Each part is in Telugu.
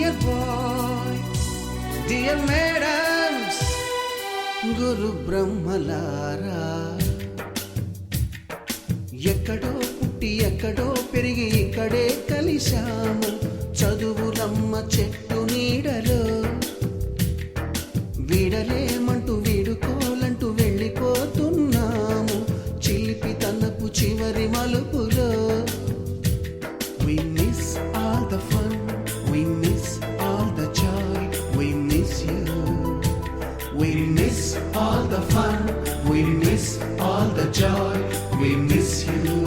డియర్ బాయ్, డియర్ మేడమ్స్, గురు బ్రహ్మలారా, ఎక్కడో పుట్టి ఎక్కడో పెరిగి ఇక్కడే కలిశాము చదువులమ్మ చెట్టు నీడలో. వీడలేమంటూ వీడుకోలంటూ వెళ్ళిపోతున్నాము చిలిపి తనపు చివరి మలుపులో. We miss all the fun, we miss all the joy, we miss you. We miss all the fun, we miss all the joy, we miss you.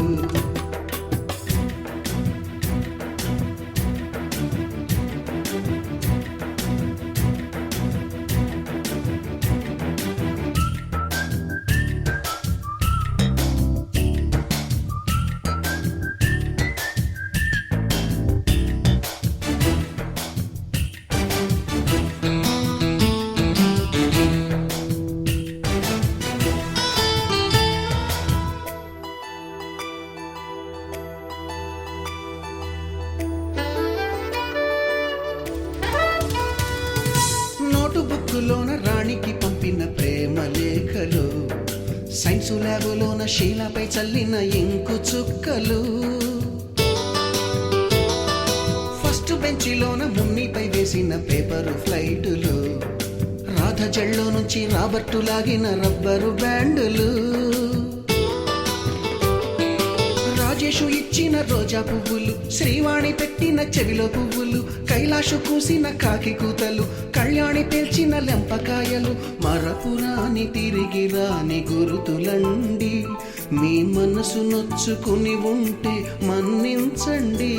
బుక్కులోన రాణికి పంపిన ప్రేమ లేఖలు, సైన్సు ల్యాబులోన శీలపై చల్లిన ఇంకు చుక్కలు, ఫస్ట్ బెంచిలోన మున్నిపై వేసిన పేపరు ఫ్లైటులు, రాధ జల్లో నుంచి రాబర్టు లాగిన రబ్బరు బ్యాండులు, రాజేషు ఇచ్చిన రోజా పువ్వులు, శ్రీవాణి పెట్టిన చెవిలో పువ్వులు, కైలాషు కూసిన కాకి కూతలు, కళ్యాణి పేల్చిన లెంపకాయలు, మరపురాని తిరిగి రాని గురుతులండి. మీ మనసు నొచ్చుకుని ఉంటే మన్నించండి.